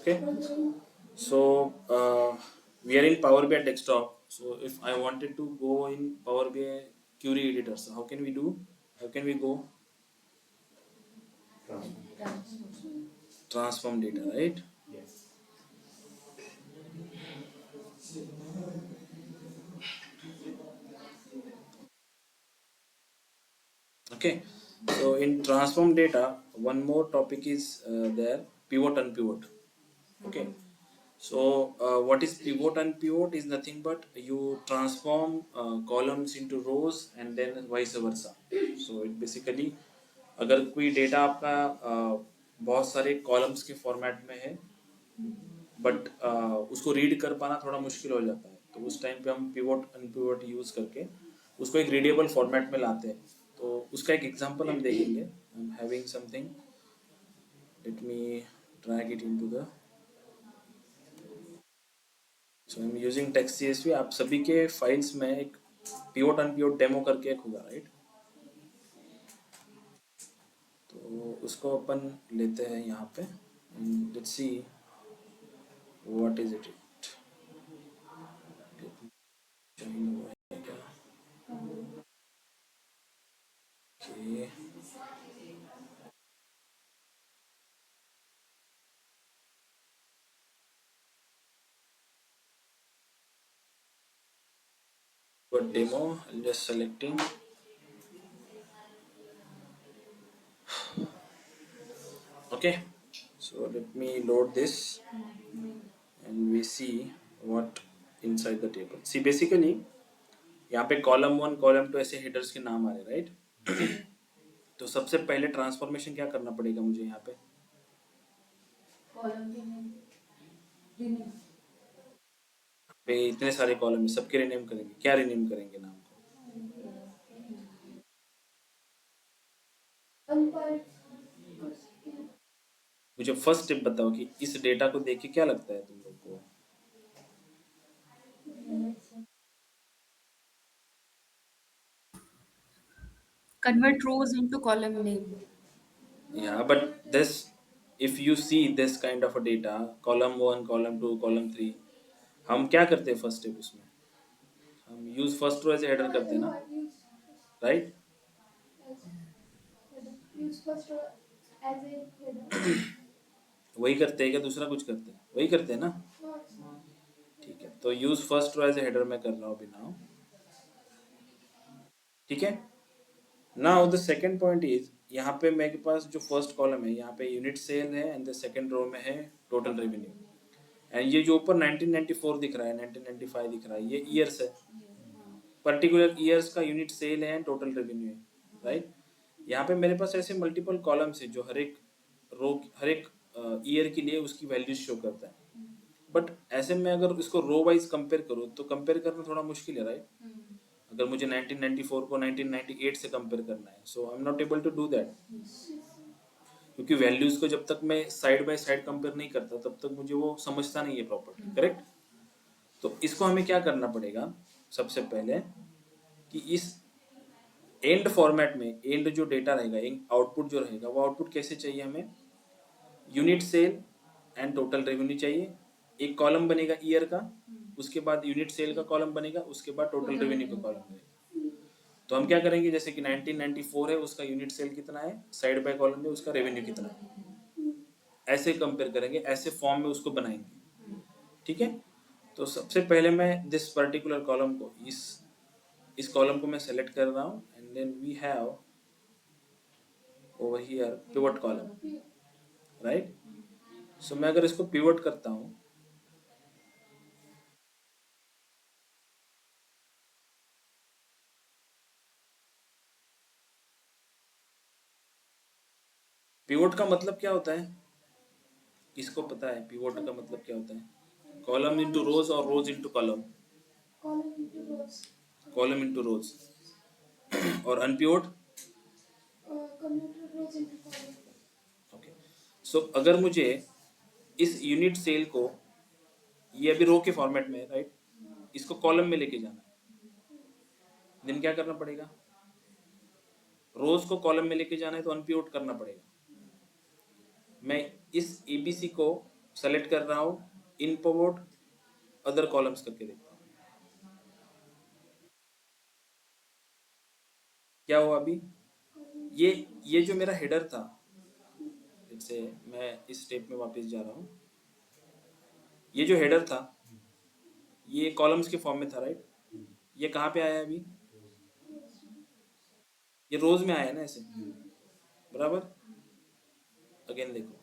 Okay, so we are in Power BI desktop. So if I wanted to go in Power BI query editor, so how can we do? How can we go? Transform data, right? Okay, so in transform data, one more topic is there, pivot and pivot. Okay, so what is pivot and pivot is nothing but you transform columns into rows and then vice versa. So it basically अगर कोई data आपका बहुत सारे columns के format में है but उसको read कर पाना थोड़ा मुश्किल हो जाता है तो उस टाइम पे हम पिवोट अनपिवोट यूज करके उसको एक रीडेबल फॉर्मेट में लाते हैं तो उसका एक एग्जांपल हम देखेंगे I am having something let me drag it into the so I am using text CSV आप सभी के फाइल्स में एक पिवोट अनपिवोट डेमो करके एक होगा राइट तो उसको अपन लेते हैं यहाँ पे let's see what is it join हुआ है क्या okay what demo I'm just selecting okay so let me load this and we see what inside the table see basically यहाँ पे कॉलम वन कॉलम टू ऐसे headers के नाम आ रहे right तो सबसे पहले ट्रांसफॉर्मेशन क्या करना पड़ेगा मुझे यहाँ पे पे इतने सारे कॉलम है सबके रिनेम करेंगे क्या रिनेम करेंगे नाम को मुझे फर्स्ट स्टेप बताओ कि इस डेटा को देख के क्या लगता है तुम लोग को Convert rows into column name. yeah but this if you see this kind of a data column one column two column three हम क्या करते हैं फर्स्ट स्टेप उसमें हम use first row as header करते हैं ना राइट वही करते हैं क्या दूसरा कुछ करते हैं वही करते हैं ना ठीक है तो use first row as header मैं कर रहा हूँ अभी नाउ ठीक है now the second point is यहाँ पे मेरे पास जो फर्स्ट कॉलम है यहाँ पे यूनिट सेल है एंड द सेकंड रो में है टोटल रेवेन्यू एंड ये जो ऊपर 1994 दिख रहा है 1995 दिख रहा है ये ईयर्स है पर्टिकुलर ईयर्स का यूनिट सेल है एंड टोटल रेवेन्यू है राइट यहाँ पे मेरे पास ऐसे मल्टीपल कॉलम्स है जो हर एक ईयर के लिए उसकी वैल्यूज शो करता है बट ऐसे में अगर इसको रो वाइज कंपेयर करूँ तो कंपेयर करना थोड़ा मुश्किल है राइट अगर मुझे 1994 को 1998 से कंपेयर करना है so I am not able to do that क्योंकि वैल्यूज को जब तक मैं साइड बाय साइड कंपेयर नहीं करता तब तक मुझे वो समझता नहीं है प्रॉपर्ली करेक्ट तो इसको हमें क्या करना पड़ेगा सबसे पहले कि इस एंड फॉर्मेट में एंड जो डेटा रहेगा आउटपुट जो रहेगा वो आउटपुट कैसे चाहिए हमें unit sale and total revenue चाहिए एक कॉलम बनेगा ईयर का उसके बाद यूनिट सेल का कॉलम बनेगा उसके बाद टोटल रेवेन्यू का कॉलम बनेगा तो हम क्या करेंगे जैसे कि 1994 है उसका यूनिट सेल कितना है साइड बाय कॉलम में उसका रेवेन्यू कितना है ऐसे कंपेयर करेंगे ऐसे फॉर्म में उसको बनाएंगे ठीक है तो सबसे पहले मैं दिस पर्टिकुलर कॉलम को इस कॉलम को मैं सेलेक्ट कर रहा हूँ and then we have over here pivot column right so मैं अगर इसको पिवट करता हूँ पिवट का मतलब क्या होता है किसको पता है पिवट का मतलब क्या होता है कॉलम इनटू रोज और रोज इनटू कॉलम कॉलम इनटू रोज और अनपिवट ओके सो अगर मुझे इस यूनिट सेल को ये अभी रो के फॉर्मेट में है राइट इसको कॉलम में लेके जाना है देन क्या करना पड़ेगा, रोज को कॉलम में लेके जाना है तो अनपिवट करना पड़ेगा। मैं इस एबीसी को सेलेक्ट कर रहा हूँ, इन पिवोट अदर कॉलम्स करके देखता हूँ क्या हुआ अभी। ये जो मेरा हेडर था, जैसे मैं इस स्टेप में वापस जा रहा हूँ, ये जो हेडर था ये कॉलम्स के फॉर्म में था, राइट। ये कहाँ पे आया अभी, ये रोज में आया ना ऐसे, बराबर। अगेन देखो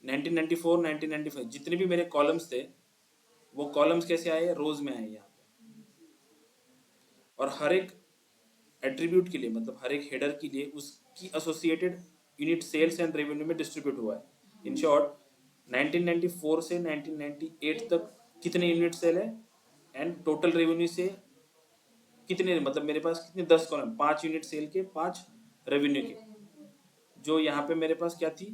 1994 1995 जितने भी मेरे कॉलम्स थे वो कॉलम्स कैसे आए, रोज में आए यहाँ पे। और हर एक एट्रीब्यूट के लिए, मतलब हर एक हेडर के लिए उसकी associated unit sales and revenue में डिस्ट्रीब्यूट हुआ है। इन शॉर्ट 1994 से 1998 तक कितने यूनिट सेल है एंड टोटल रेवेन्यू से कितने, मतलब मेरे पास कितने 10 कॉलम, 5 यूनिट सेल के 5 रेवेन्यू के, जो यहाँ पे मेरे पास क्या थी,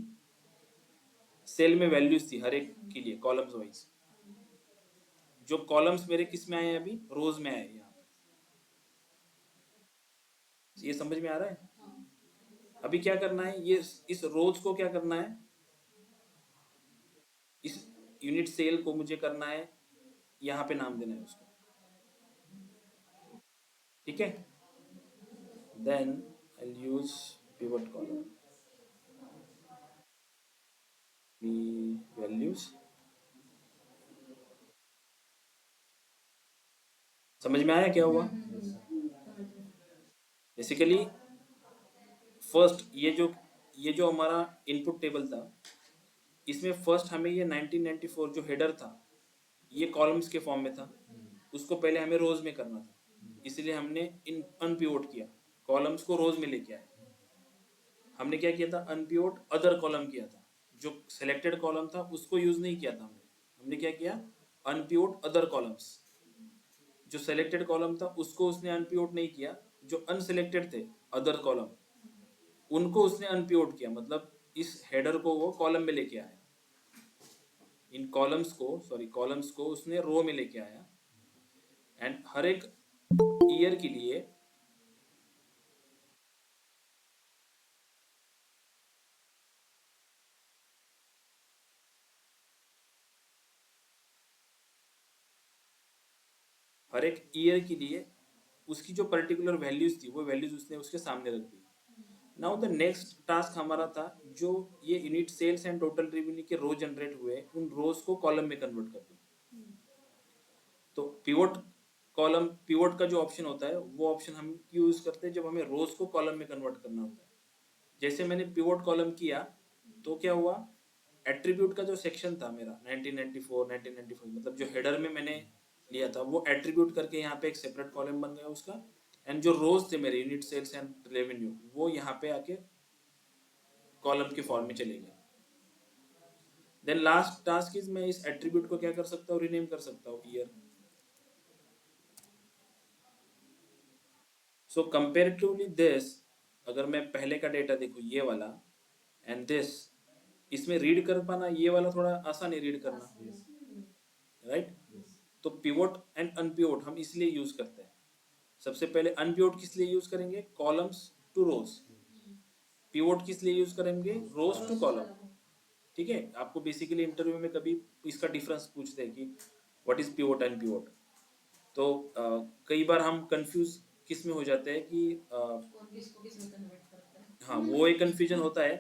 सेल में वैल्यूज थी हर एक के लिए कॉलम्स वाइज। जो कॉलम्स मेरे किस में आए हैं अभी, रोज में आए हैं यहाँ पे। ये समझ में आ रहा है। अभी क्या करना है, ये इस रोज को क्या करना है, इस यूनिट सेल को मुझे करना है, यहाँ पे नाम देना है उसको, ठीक है। Then I use pivot column values. समझ में आया क्या हुआ। बेसिकली फर्स्ट ये जो हमारा इनपुट टेबल था, इसमें फर्स्ट हमें ये 1994 जो हेडर था ये कॉलम्स के फॉर्म में था, उसको पहले हमें रोज में करना था, इसलिए हमने इन अनपिवोट किया, कॉलम्स को रोज में लेके आए। हमने क्या किया था, अनपिवोट अदर कॉलम किया था, जो सिलेक्टेड कॉलम था उसको यूज नहीं किया था हमने। हमने क्या किया, अनपिवोट अदर कॉलम्स, जो सिलेक्टेड कॉलम था उसको उसने अनपिवोट नहीं किया, जो अनसिलेक्टेड थे अदर कॉलम उनको उसने अनपिवोट किया, मतलब इस हेडर को वो कॉलम में लेके आया, इन कॉलम्स को उसने रो में लेके आया। एंड हर एक ईयर के लिए उसकी जो पर्टिकुलर वैल्यूज थी वो वैल्यूज उसने उसके सामने रख दी। नाउ द नेक्स्ट टास्क हमारा था, जो ये unit sales and total revenue के रो जनरेट हुए उन रोज को कॉलम में कन्वर्ट कर दो। तो पिवोट का जो ऑप्शन होता है वो ऑप्शन हम यूज करते हैं जब हमें रोज को कॉलम में कन्वर्ट करना होता है। जैसे मैंने पिवोट कॉलम किया तो क्या हुआ, एट्रीब्यूट का जो सेक्शन था मेरा 1994 1995, मतलब जो हेडर में मैंने लिया था वो एट्रीब्यूट करके यहाँ पे एक सेपरेट कॉलम बन गया उसका। एंड जो रोज थे मेरे यूनिट सेल्स एंड रेवेन्यू वो यहाँ पे आके कॉलम के फॉर्म में चले गए। देन लास्ट टास्क इज मैं इस एट्रीब्यूट को क्या कर सकता हूँ, रीनेम कर सकता हूँ ईयर। सो कंपेरेटिवली दिस, अगर मैं पहले का डेटा देखूँ ये वाला एंड दिस, इसमें रीड कर पाना ये वाला थोड़ा आसान है रीड करना, राइट। तो पिवोट एंड अनपिवोट हम इसलिए यूज करते हैं। सबसे पहले अनपिवोट किस लिए यूज करेंगे, कॉलम्स टू रोज। पिवोट किस लिए यूज करेंगे, रोज टू कॉलम। ठीक है, आपको बेसिकली इंटरव्यू में कभी इसका डिफरेंस पूछते हैं कि what is pivot and pivot. तो कई बार हम कंफ्यूज किस में हो जाते हैं कि हाँ वो एक कंफ्यूजन होता है।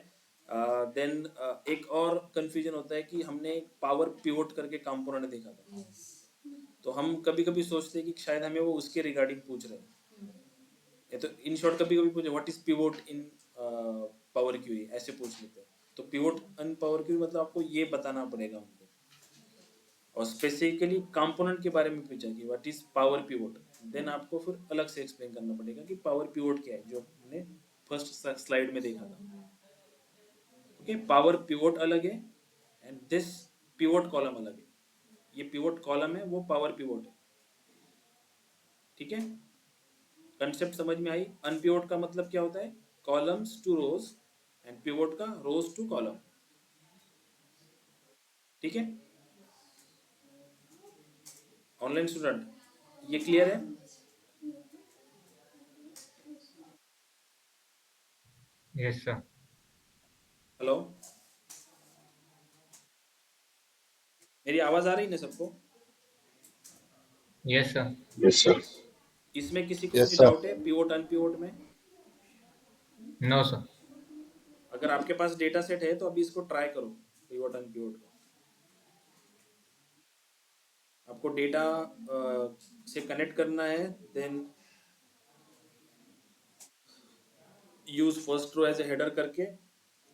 देन एक और कंफ्यूजन होता है कि हमने पावर पिवोट करके कंपोनेंट देखा था, तो हम कभी कभी सोचते हैं कि शायद हमें वो उसके रिगार्डिंग पूछ रहे हैं। या तो इन शॉर्ट कभी कभी पूछे what is pivot in power query, ऐसे पूछ लेते हैं। तो पिवोट इन पावर क्यूरी मतलब आपको ये बताना पड़ेगा उनको। और स्पेसिफिकली कंपोनेंट के बारे में पूछा कि what is power pivot, then आपको फिर अलग से एक्सप्लेन करना पड़ेगा कि पावर पिवोट क्या है, जो हमने फर्स्ट स्लाइड में देखा था। ओके, पावर पिवोट अलग है एंड दिस पिवोट कॉलम अलग है। ये पिवोट कॉलम है, वो पावर पिवोट है। ठीक है, कंसेप्ट समझ में आई। अनपिवोट का मतलब क्या होता है, columns to rows, and pivot का रोज टू कॉलम। ठीक है, ऑनलाइन स्टूडेंट ये क्लियर है। Yes, sir. हेलो, मेरी आवाज आ रही है ना सबको? Yes, sir. Yes, sir. इसमें किसी को कुछ Yes, sir. डाउट है पिवोट अनपिवोट में? No, sir. अगर आपके पास डेटा सेट है तो अभी इसको ट्राई करो, पिवोट अनपिवोट को। आपको डेटा से कनेक्ट करना है, then use first row as a header करके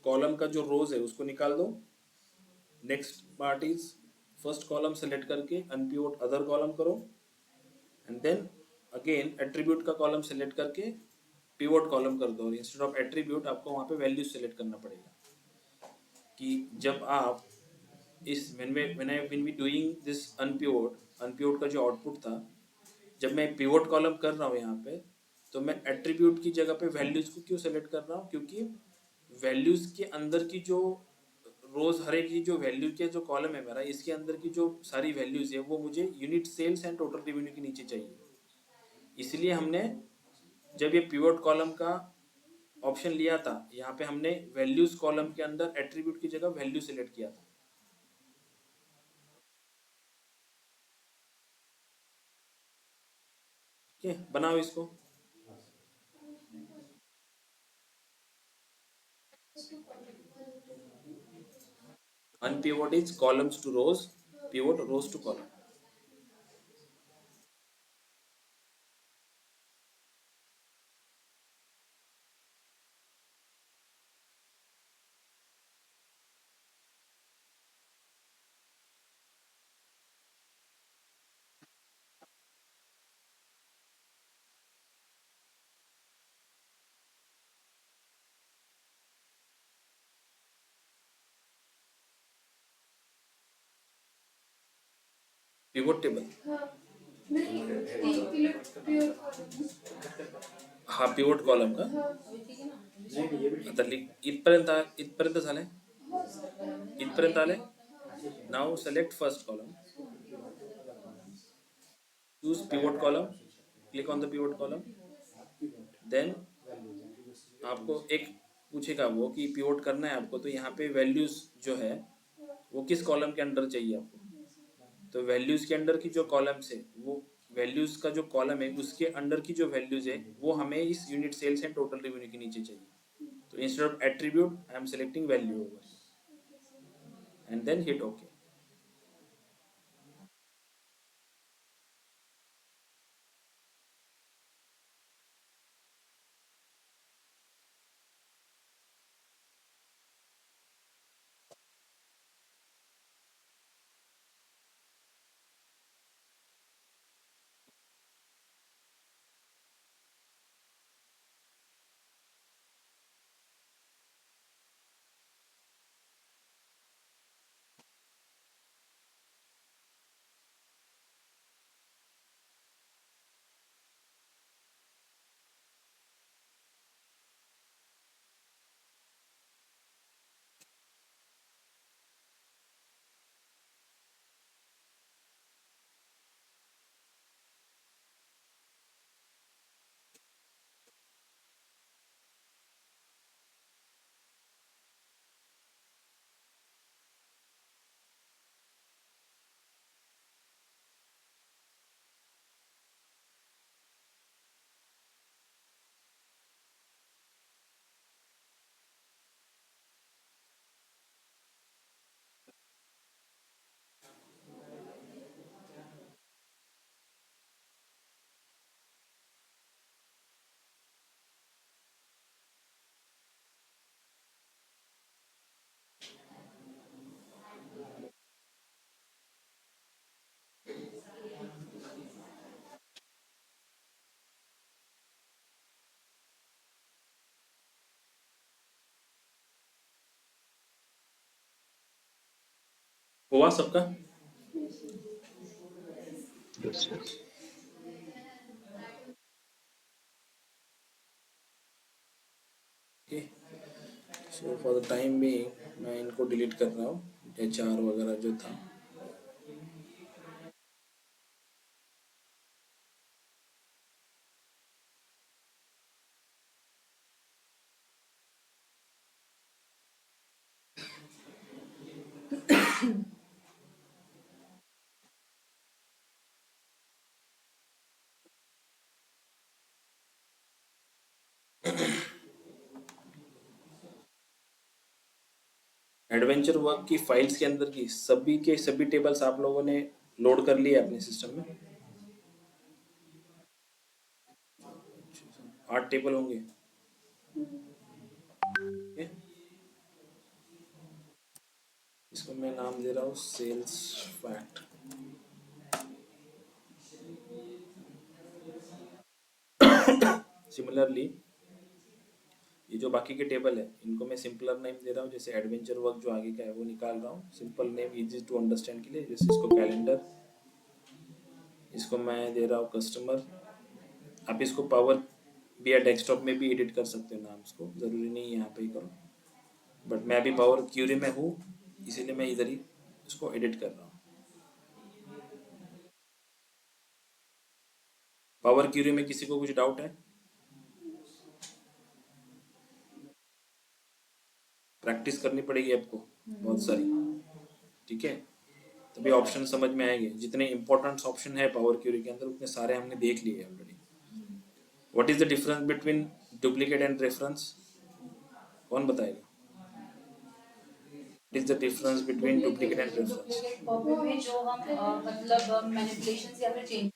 कॉलम का जो रोज है उसको निकाल दो। Next part is first column select करके अनपिवोट अदर कॉलम करो, एंड देन अगेन एट्रीब्यूट का कॉलम सेलेक्ट करके पिवोट कॉलम कर दो, और इंस्टेड ऑफ एट्रीब्यूट आपको वहाँ पे वैल्यू सेलेक्ट करना पड़ेगा कि जब आप इस व्हेन वी डूइंग दिस अनपिवोट का जो आउटपुट था, जब मैं पिवोट कॉलम कर रहा हूँ यहाँ पे, तो मैं एट्रीब्यूट की जगह पे वैल्यूज को क्यों सेलेक्ट कर रहा हूँ? क्योंकि वैल्यूज के अंदर की जो रोज, हर एक की जो वैल्यू के जो कॉलम है मेरा, इसके अंदर की जो सारी वैल्यूज है वो मुझे unit sales and total revenue के नीचे चाहिए। इसलिए हमने जब ये पिवोट कॉलम का ऑप्शन लिया था, यहाँ पे हमने वैल्यूज कॉलम के अंदर एट्रीब्यूट की जगह वैल्यू सेलेक्ट किया था। ठीक है, बनाओ इसको। Unpivot is columns to rows, pivot rows to column. Pivot table, हा पिवोट कॉलम का आता इथपर्यंत झालंय, इथपर्यंत आलंय. Now select first column, choose pivot column, click on the pivot column, then आपको एक पूछेगा वो कि पिवोट करना है आपको, तो यहाँ पे वैल्यूज जो है वो किस कॉलम के अंडर चाहिए आपको। तो वैल्यूज के अंडर की जो कॉलम्स है, वो वैल्यूज का जो कॉलम है उसके अंडर की जो वैल्यूज है वो हमें इस unit sales and total revenue के नीचे चाहिए। तो instead of attribute I am selecting value over and then hit okay. हुआ सबका? Yes, yes. Okay, so for the time being मैं इनको डिलीट कर रहा हूँ, एचआर वगैरह जो था। एडवेंचर वर्क की फाइल्स के अंदर की सभी के सभी टेबल्स आप लोगों ने लोड कर लिए अपने सिस्टम में? 8 टेबल होंगे। ठीक है? इसको मैं नाम दे रहा हूँ सेल्स फैक्ट। सिमिलरली ये जो बाकी के टेबल है इनको मैं सिंपलर नेम दे रहा हूँ, जैसे एडवेंचर वर्क जो आगे का है वो निकाल रहा हूँ simple name easy to understand के लिए, जैसे इसको कैलेंडर, इसको मैं दे रहा हूँ कस्टमर। आप इसको पावर भी या डेस्कटॉप में भी एडिट कर सकते हो नाम, इसको ज़रूरी नहीं है यहाँ पे ही करो, बट मैं अभी पावर क्यूरी में हूँ इसीलिए मैं इधर ही इसको एडिट कर रहा हूँ। पावर क्यूरी में किसी को कुछ डाउट है? प्रैक्टिस करनी पड़ेगी आपको बहुत सारी, ठीक है, तभी ऑप्शन समझ में आएंगे। जितने इंपॉर्टेंट ऑप्शन है पावर क्यूरी के अंदर उतने सारे हमने देख लिए already. What is the difference between duplicate and reference? कौन बताएगा? What is the difference between duplicate and reference? Duplicate copy में जो हम मतलब मैनिपुलेशंस या फिर चेंज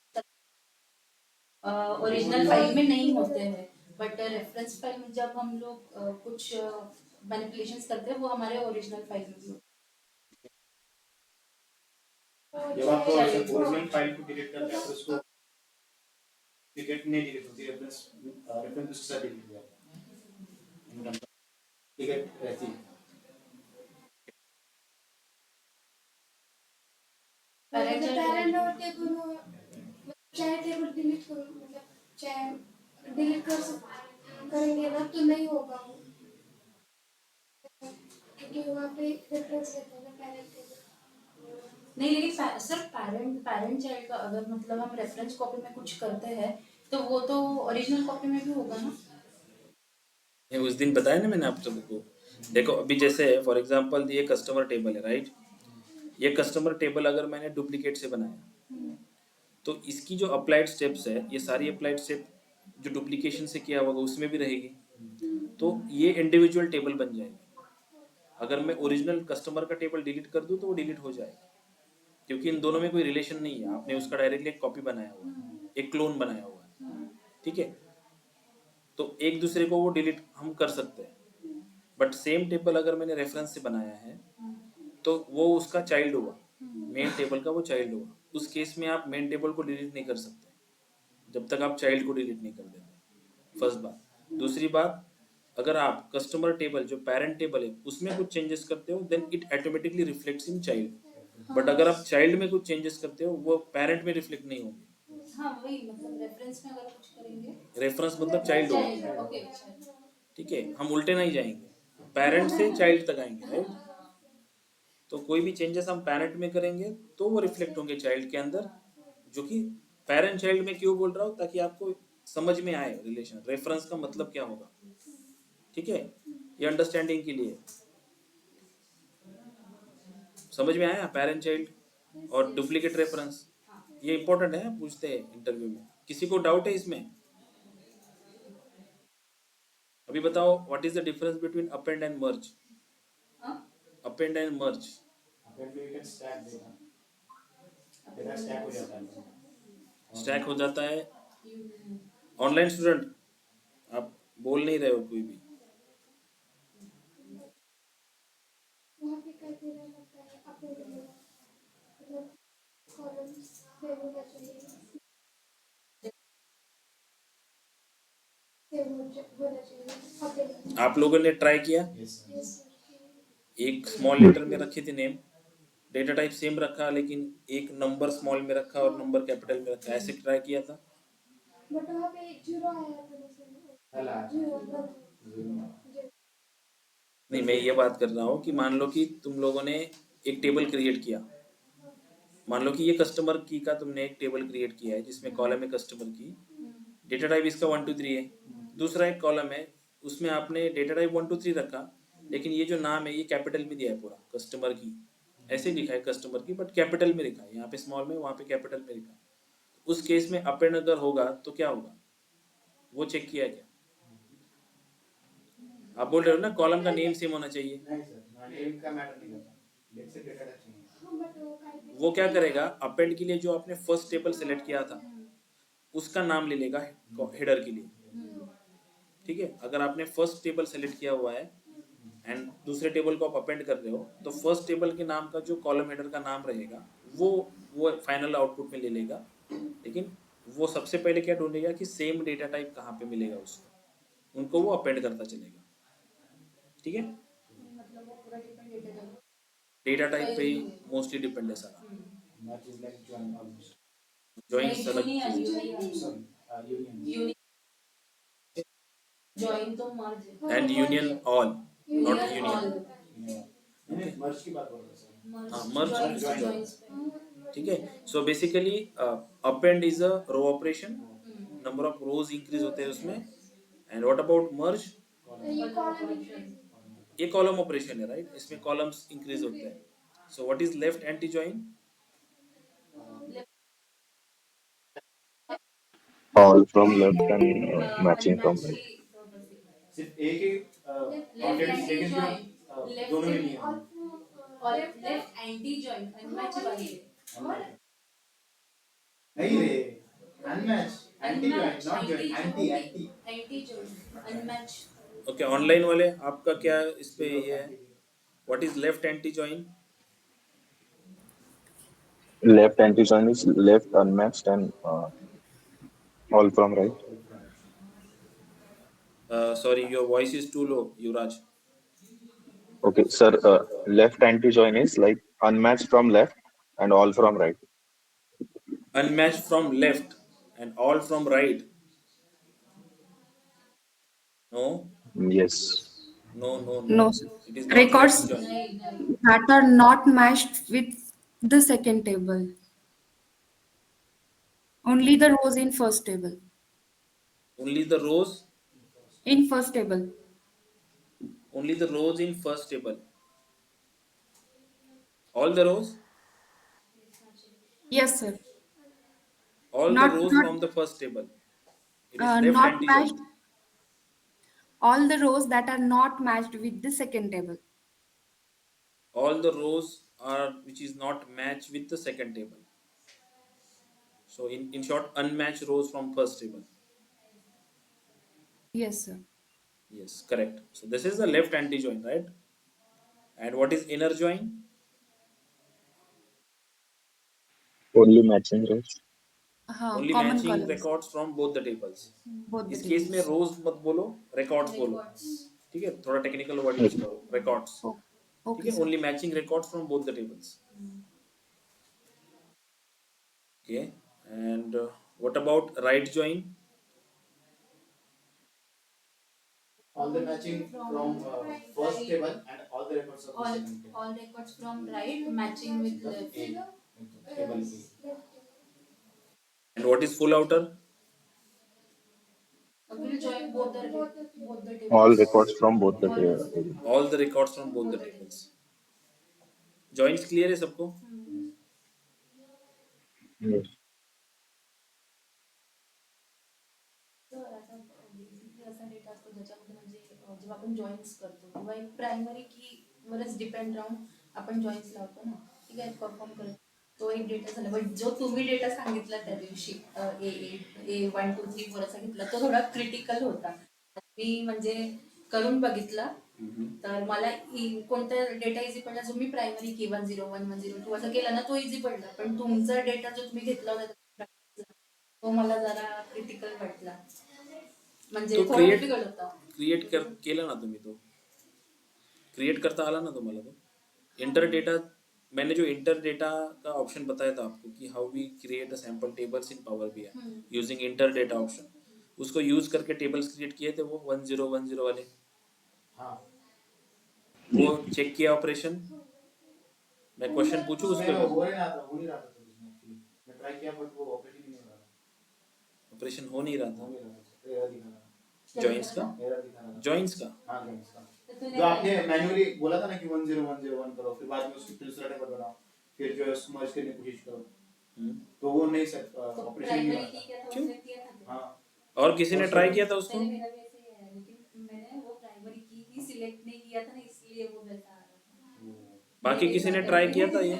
ओरिजिनल फाइल में नहीं होते हैं, बट रेफरेंस फाइल में जब हम लोग कुछ मैनिपुलेशंस करते हैं वो हमारे ओरिजिनल फाइल में भी होते जब आप ओरिजिनल फाइल को डिलीट करते हैं तो उसको डुप्लीकेट नहीं डिलीट होती, रेफरेंस रेफरेंस उसके साथ डिलीट हो जाता है, डुप्लीकेट रहती है। हैं। और टेबल हो, चाहे टेबल डिलीट करो, मतलब चाहे डिलीट करेंगे ना तो नहीं होगा वो, क्योंकि वहाँ पे रेफरेंस रहता है ना पैरेंट टेबल। नहीं, लेकिन सिर्फ पैरेंट चाइल्ड का अगर मतलब हम रेफरेंस कॉपी में कुछ करते हैं तो वो तो ओरिजिनल कॉपी में भी होगा ना। ये उस दिन बताया ना मैंने आप सबको। देखो अभी जैसे फॉर एग्जांपल ये कस्टमर टेबल है राइट, ये कस्टमर टेबल अगर मैंने डुप्लीकेट से बनाया तो इसकी जो अप्लाइड स्टेप्स है ये सारी अप्लाइड स्टेप जो डुप्लीकेशन से किया होगा उसमें भी रहेगी, तो ये इंडिविजुअल टेबल बन जाएगी। अगर मैं ओरिजिनल कस्टमर का टेबल डिलीट कर दूं तो वो डिलीट हो जाएगा, क्योंकि इन दोनों में कोई रिलेशन नहीं है, आपने उसका डायरेक्टली एक कॉपी बनाया हुआ है, एक क्लोन बनाया हुआ है, ठीक है, तो एक दूसरे को वो डिलीट हम कर सकते हैं। बट सेम टेबल अगर मैंने रेफरेंस से बनाया है तो वो उसका चाइल्ड हुआ, मेन टेबल का वो चाइल्ड हुआ, उस केस में आप मेन टेबल को डिलीट नहीं कर सकते जब तक आप चाइल्ड को डिलीट नहीं कर देते, फर्स्ट बात। दूसरी बात, अगर आप कस्टमर टेबल जो पेरेंट टेबल है उसमें कुछ चेंजेस करते हो then it automatically reflects in child, but अगर आप चाइल्ड में कुछ चेंजेस करते हो वो पेरेंट में रिफ्लेक्ट नहीं होंगे। हाँ वही मतलब रेफरेंस में अगर कुछ करेंगे रेफरेंस मतलब चाइल्ड होगा, ओके। ठीक है, हम उल्टे नहीं जाएंगे, पेरेंट से चाइल्ड तक आएंगे राइट। तो कोई भी चेंजेस हम पेरेंट में करेंगे तो वो रिफ्लेक्ट होंगे चाइल्ड के अंदर, जो कि पेरेंट चाइल्ड में क्यों बोल रहा हूँ ताकि आपको समझ में आए रिलेशन, रेफरेंस का मतलब क्या होगा, ठीक है, ये अंडरस्टैंडिंग के लिए। समझ में आया पेरेंट चाइल्ड और डुप्लीकेट रेफरेंस, ये इंपॉर्टेंट है, पूछते हैं इंटरव्यू में। किसी को डाउट है इसमें? अभी बताओ what is the difference between append and merge? Append and merge, stack हो जाता है। ऑनलाइन स्टूडेंट आप बोल नहीं रहे हो कोई भी। वहाँ पे क्राइटेरिया लगता है अपडेट होगा, मतलब कॉलम्स सेव होना चाहिए, होना चाहिए अपडेट। आप लोगों ने ट्राई किया? यस एक स्मॉल लेटर में रखी थी नेम, डेटा टाइप सेम रखा लेकिन एक नंबर स्मॉल में रखा और नंबर कैपिटल में रखा, ऐसे ट्राई किया था? बट वहाँ पे जीरो आया था, जैसे जीरो। नहीं, मैं ये बात कर रहा हूँ कि मान लो कि तुम लोगों ने एक टेबल क्रिएट किया, मान लो कि ये कस्टमर की का तुमने एक टेबल क्रिएट किया है जिसमें कॉलम है कस्टमर की, डेटा टाइप इसका 1 2 3 है, दूसरा एक कॉलम है उसमें आपने डेटा टाइप 1 2 3 रखा, लेकिन ये जो नाम है ये कैपिटल में दिया है पूरा कस्टमर की, ऐसे लिखा है कस्टमर की बट कैपिटल में लिखा है, यहाँ पे स्मॉल में वहाँ पे कैपिटल में लिखा है। उस केस में अपेंड अगर होगा तो क्या होगा, वो चेक किया क्या? आप बोल रहे हो ना कॉलम का नेम सेम होना चाहिए, हाँ बट वो काय वो क्या करेगा, अपेंड के लिए जो आपने फर्स्ट टेबल सेलेक्ट किया था उसका नाम ले लेगा हेडर के लिए, ठीक है। अगर आपने फर्स्ट टेबल सेलेक्ट किया हुआ है एंड दूसरे टेबल को आप अपेंड कर रहे हो, तो फर्स्ट टेबल के नाम का जो कॉलम हेडर का नाम रहेगा वो फाइनल आउटपुट में ले लेगा, लेकिन वो सबसे पहले क्या ढूंढेगा कि सेम डेटा टाइप कहाँ पे मिलेगा उसको, उनको वो अपेंड करता चलेगा, ठीक है। मतलब वो पूरा डिपेंड डेटा डेटा टाइप पे ही मोस्टली डिपेंड है सारा, ज्वाइन नहीं अलग यूनियन जॉइन तो merge and union all, not union all union, merge की बात बोल रहे सर। हाँ मर्ज जॉइन जॉइन, जॉइंस ठीक है। So basically append is a row operation, number of rows increase होते हैं उसमें, एंड व्हाट अबाउट मर्ज, ये कॉलम ये कॉलम ऑपरेशन है राइट, इसमें कॉलम्स इंक्रीज होते हैं। So what is left anti join, all from left and matching from right. सिर्फ एक ही लेफ्ट एंटी जॉइन दोनों में नहीं है। और लेफ्ट एंटी जॉइन अनमैच वाली है नहीं रे, unmatch anti join not join, anti anti anti join unmatch okay. Online वाले आपका क्या इस पे ये है, what is left anti join, Left anti-join is left unmatched and all from right. Sorry your voice is too low Yuvraj, Okay, sir. Left anti-join is like unmatched from left and all from right. unmatched from left and all from right, no Yes. no, No, sir. it is not left Records join, नहीं that are not matched with the second table. Only the rows in first table. only the rows, In first table. only the rows in first table, all the rows, Yes, sir. all the Not rows not from the first table, it is left not anti matched. join, All the rows that are not matched with the second table. all the rows are which is not matched with the second table, so in short unmatched rows from first table, Yes, sir. yes correct. So this is the left anti join, right? And what is inner join, Only matching right. only Common matching columns. records from both the tables, Both the इस case में tables. रोज मत बोलो, records बोलो, ठीक है, थोड़ा technical word use करो, records, Oh, ठीक okay, है, sir. Only matching records from both the tables, okay. And what about right join, all the matching from first table and all the records of the all second table. all records from right matching with left Table A. And what is full outer, will join both the All tables records from both the table. All the records from both the tables, joints clear है सबको, Yes. तर आता basically असा data असतो ज्याच्यामध्ये म्हणजे जेव्हा आपण जॉईन्स करतो तेव्हा एक प्रायमरी की वरच डिपेंड राहून आपण जॉईन्स लावतो ना, ठीक आहे, परफॉर्म करतो, तो एक डेटा झाला. बट जो तुम्ही डेटा सांगितला त्या दिवशी A1 2 3 4 असा घेतला तो थोडा क्रिटिकल होता. मी म्हणजे करून बघितला तर मला कोणता डेटा इझी पडला, जो मी प्रायमरी की 101 102 असं केला ना तो इझी पडला, पण तुमचा डेटा जो तुम्ही घेतला होता तो मला जरा क्रिटिकल वाटला, म्हणजे तो थोडा क्रिएट डिफिकल्ट होता. क्रिएट कर केला ना तुम्ही, तो क्रिएट करता आला ना तुम्हाला, तो इंटर डेटा, मैंने जो इंटर डेटा का ऑप्शन बताया था आपको कि how we create a sample tables in power BI using enter data option, उसको यूज करके टेबल्स क्रिएट किए थे वो 1010 वाले, हाँ वो चेक किया ऑपरेशन, मैं क्वेश्चन पूछूं उस नहीं, पर, वो हो नहीं रहा था उसमें एक्चुअली, मैं ट्राई किया बट वो ऑपरेशन ही नहीं हो रहा था, ऑपरेशन हो नहीं रहा हो था, नहीं रहा था, एरर दिखा रहा जॉइंस का, था, एरर दिखा रहा था। जॉइंस का, हाँ joins का। तर तूने जो आपने मैन्युअली बोला था ना कि 10101 करो, फिर बाद में उसको दूसरा टेबल बनाओ, फिर जो है उसको मर्ज करने की कोशिश करो, तो वो नहीं सर तो ऑपरेशन ही नहीं प्राइमरी हो की रहा क्या था क्यों? उसने किया था था। हाँ और किसी ने ट्राई किया था उसको, पहले मेरा भी ऐसे ही है, लेकिन मैंने वो प्राइमरी की ही सिलेक्ट नहीं किया था ना, इसलिए वो वैसा आ रहा था. बाकी किसी ने ट्राई किया था ये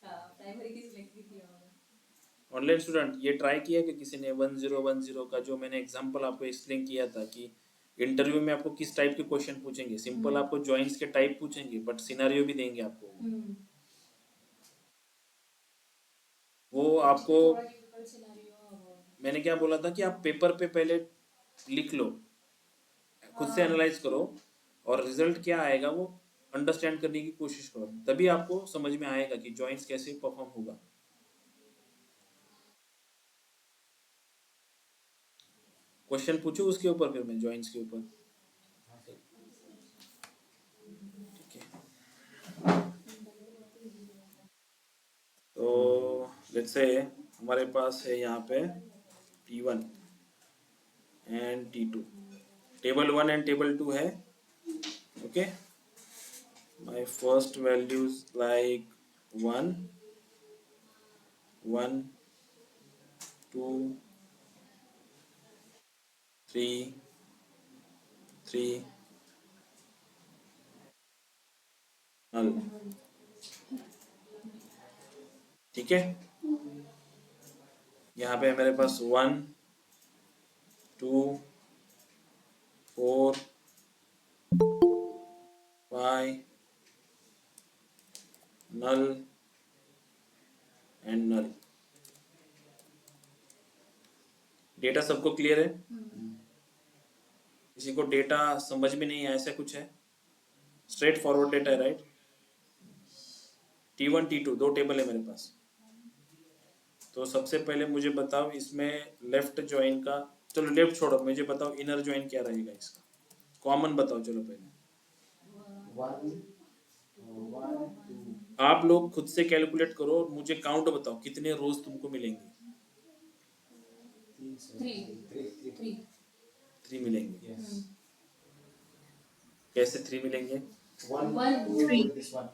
प्राइमरी की सिलेक्ट किया होगा। Online student? ये ट्राई किया कि किसी ने 1010 का जो मैंने एग्जांपल आपको एक्सप्लेन किया था कि इंटरव्यू में आपको किस टाइप के क्वेश्चन पूछेंगे? सिंपल आपको जॉइंट्स के टाइप पूछेंगे बट सिनेरियो भी देंगे आपको। वो आपको थोड़ा डिफिकल्ट सिनेरियो। मैंने क्या बोला था कि आप पेपर पे पहले लिख लो, खुद से एनालाइज करो और रिजल्ट क्या आएगा वो अंडरस्टैंड करने की कोशिश करो, तभी आपको समझ में आएगा कि जॉइंट्स कैसे परफॉर्म होगा। क्वेश्चन पूछो उसके ऊपर, फिर मैं जॉइंट्स के ऊपर। ठीक है, तो लेट्स से हमारे पास है यहाँ पे T1 and T2, table 1 and table 2 है। Okay, my first values like 1 1 2 3 3 null। ठीक है, यहाँ पे मेरे पास 1 2 4 5 null एंड null। डेटा सबको क्लियर है? किसी को डेटा समझ में नहीं है ऐसा कुछ है? स्ट्रेट फॉरवर्ड डेटा है, राइट? T1 T2 दो टेबल है मेरे पास। तो सबसे पहले मुझे बताओ इसमें लेफ्ट ज्वाइन का, चलो लेफ्ट छोड़ो, मुझे बताओ इनर ज्वाइन क्या रहेगा इसका, कॉमन बताओ। चलो पहले 1 1 2 आप लोग खुद से कैलकुलेट करो और मुझे काउंट बताओ कितने रोज तुमको मिलेंगे। 3 3 मिलेंगे। कैसे 3 मिलेंगे? 1 दिस वन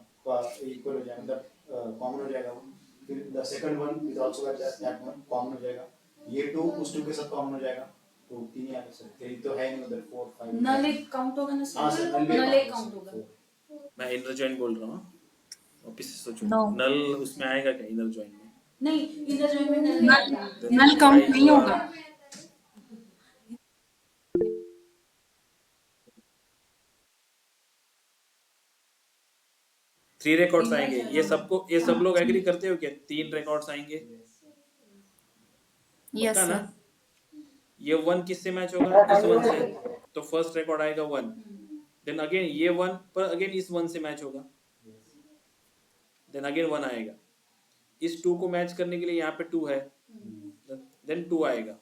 इक्वल हो जाएगा, मतलब कॉमन हो जाएगा वो। फिर the second one with also that one common हो जाएगा, ये 2 उस 2 के साथ कॉमन हो जाएगा, तो 3 ही आगे सर 3 तो है नहीं उधर, 4 5 नल एक काउंट होगा ना हाँ सर? सर नल एक काउंट होगा। मैं इनर ज्वाइन बोल रहा हूँ, वापिस से सोचो। No. नल उसमें आएगा क्या इनर ज्वाइन में? नहीं, इनर जॉइन में नल नहीं आता। नल काउंट नहीं होगा। 3 रिकॉर्ड्स आएंगे, ये सबको, ये सब लोग एग्री करते हो क्या 3 रिकॉर्ड्स आएंगे? यस पक्का ना? सर। ये 1 किससे मैच होगा? इस 1 से, तो फर्स्ट रिकॉर्ड आएगा 1। देन अगेन ये 1 पर अगेन इस 1 से मैच होगा, देन अगेन 1 आएगा। इस 2 को मैच करने के लिए यहाँ पे 2 है, देन 2 आएगा।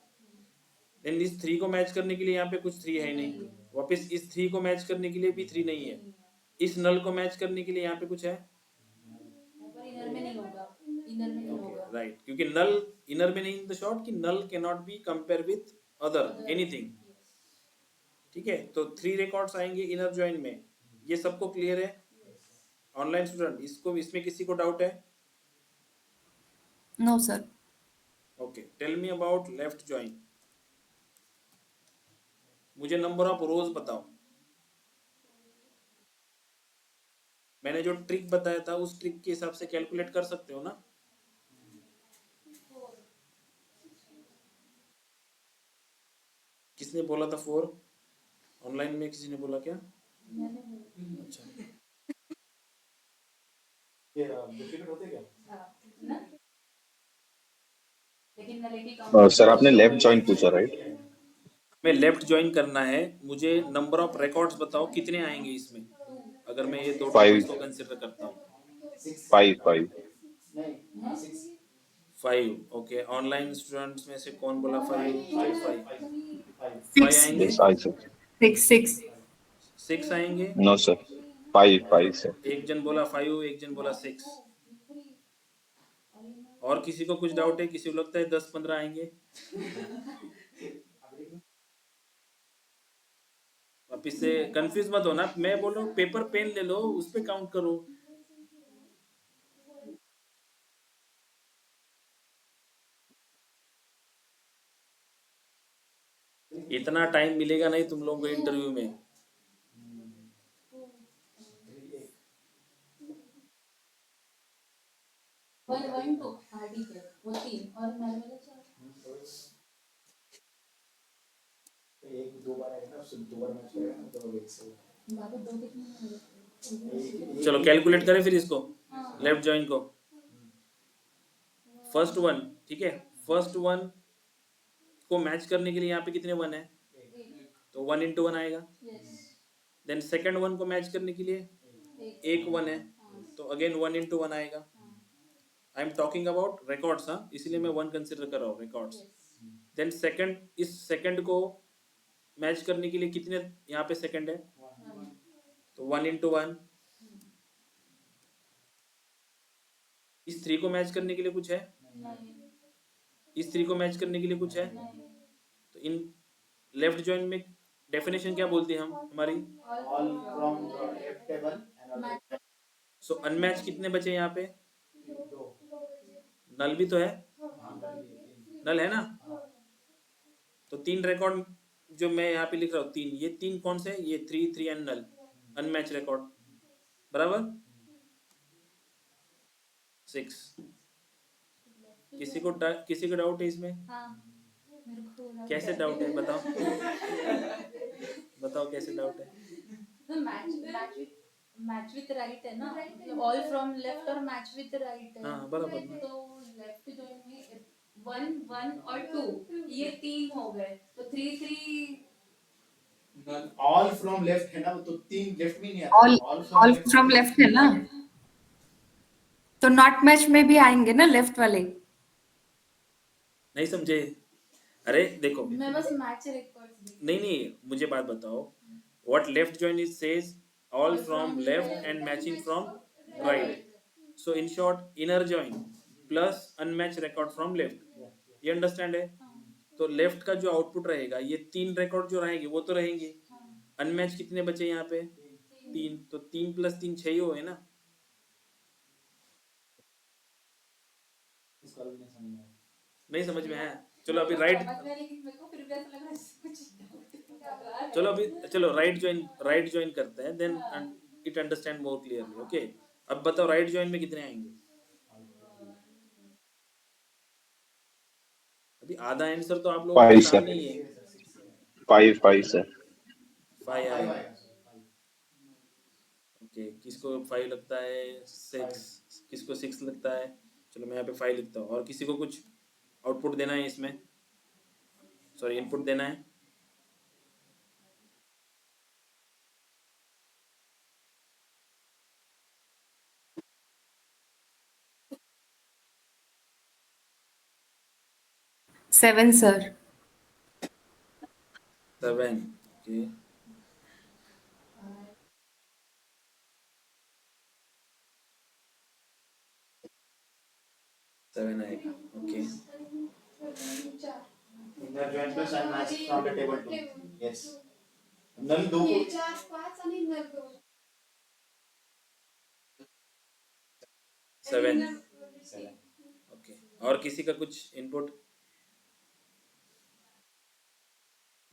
देन इस 3 को मैच करने के लिए यहाँ पे कुछ 3 है नहीं, वापस इस 3 को मैच करने के लिए भी 3 नहीं है। इस नल को मैच करने के लिए यहाँ पे कुछ है, पर इनर में नहीं होगा, इनर में नहीं होगा। राइट? क्योंकि नल इनर में नहीं, इन द शॉर्ट कि null can not be compare with other anything. ठीक है, तो 3 रिकॉर्ड्स आएंगे इनर ज्वाइन में, ये सबको क्लियर है? ऑनलाइन स्टूडेंट इसको, इसमें किसी को डाउट है? No sir. Okay, tell me about left join. मुझे नंबर ऑफ रोज बताओ। मैंने जो ट्रिक बताया था उस ट्रिक के हिसाब से कैलकुलेट कर सकते हो ना? किसने बोला था 4? ऑनलाइन में किसी ने बोला क्या? अच्छा, ये डुप्लीकेट होते क्या? ना? लेकिन नल एक ही काउंट। सर आपने लेफ्ट ज्वाइन पूछा राइट? मैं लेफ्ट ज्वाइन करना है, मुझे नंबर ऑफ रिकॉर्ड्स बताओ कितने आएंगे इसमें, अगर मैं ये दो 5 टेबल्स को कंसिडर करता हूँ। 5 5 नहीं 6 5। ओके, ऑनलाइन स्टूडेंट्स में से कौन बोला 5? 5 5 5 आएंगे, यस आई सर। 6 6 आएंगे। No sir 5 sir. एक जन बोला 5, एक जन बोला 6। और किसी को कुछ डाउट है? किसी को लगता है 10-15 आएंगे? वापिस से कंफ्यूज मत होना, मैं बोल रहा हूँ पेपर पेन ले लो, उस पे काउंट करो। इतना टाइम मिलेगा नहीं तुम लोगों को इंटरव्यू में। 1 1 2 हाँ ठीक है वो 3 और नॉर्मल 4 एक दो बार आएगा ना, उससे दो बार मैच करेगा ना तो एक से बाबा 2 कितने हैं चलो कैलकुलेट करें फिर इसको, हाँ लेफ्ट जॉइन को। फर्स्ट वन, ठीक है, फर्स्ट वन को मैच करने के लिए यहाँ पे कितने वन है, तो 1 इंटू 1 आएगा। यस देन सेकंड वन को मैच करने के लिए एक वन है, तो अगेन 1 इंटू 1 आएगा। I am talking about records, हाँ, इसलिए मैं 1 कंसिडर कर रहा हूँ रिकॉर्ड्स। देन सेकंड, इस सेकंड को मैच करने के लिए कितने यहाँ पे सेकंड है, तो 1 इंटू 1। इस 3 को मैच करने के लिए कुछ है, इस 3 को मैच करने के लिए कुछ है, तो इन लेफ्ट जॉइन में डेफिनेशन क्या बोलती है हम हमारी, all from left table and so unmatch कितने बचे यहाँ पे, दो नल भी तो है, हाँ नल है ना, तो 3 रिकॉर्ड जो मैं यहाँ पे लिख रहा हूँ, 3, ये 3 कौन से, ये 3 3 एंड नल, अनमैच रिकॉर्ड, बराबर 6। किसी को डाउट है इसमें, हाँ मेरे को doubt कैसे है। डाउट है बताओ, बताओ कैसे डाउट है। तो मैच विथ राइट है ना, मतलब ऑल फ्रॉम लेफ्ट और मैच विथ राइट है। हाँ बराबर ना। तो लेफ्ट जॉइन में 1 1 और 2 ये 3 हो गए, तो 3 3 ऑल फ्रॉम लेफ्ट है ना, तो तीन लेफ्ट में नहीं आता, ऑल फ्रॉम लेफ्ट है ना, तो नॉट मैच में भी आएंगे ना लेफ्ट वाले। नहीं समझे, अरे देखो, मैं बस मैच रिकॉर्ड्स नहीं नहीं, मुझे बात बताओ, what left join is says all from left and matching from right, so in short inner join plus unmatch record from left, ये अंडरस्टैंड है। तो लेफ्ट का जो आउटपुट रहेगा, ये 3 रिकॉर्ड जो रहेंगे वो तो रहेंगे, अनमैच कितने बचे यहाँ पे, 3, तो 3 + 3 6 ही हुए ना। इसका भी नहीं समझ में आया। नहीं समझ में आया, चलो अभी राइट, लेकिन मेरे को फिर भी ऐसा लगा कुछ doubt चलो अभी चलो राइट ज्वाइन करते हैं, then it understand more clearly, okay. अब बताओ राइट ज्वाइन में कितने आएंगे, अभी आधा आंसर तो आप लोगों 5 के sir, सामने ही है, 5 sir, 5 फाइव आएगा, आएगा। ओके। किसको 5 लगता है, 6, किसको 6 लगता है, चलो मैं यहाँ पे 5 लिखता हूँ। और किसी को कुछ आउटपुट देना है इसमें, सॉरी इनपुट देना है, सेवन सर। 7, ओके, 7 आएगा, okay. Inner join plus and match from the table two, yes. Null दो ये को 4 5 आणि नर 2 7, ओके। और किसी का कुछ इनपुट,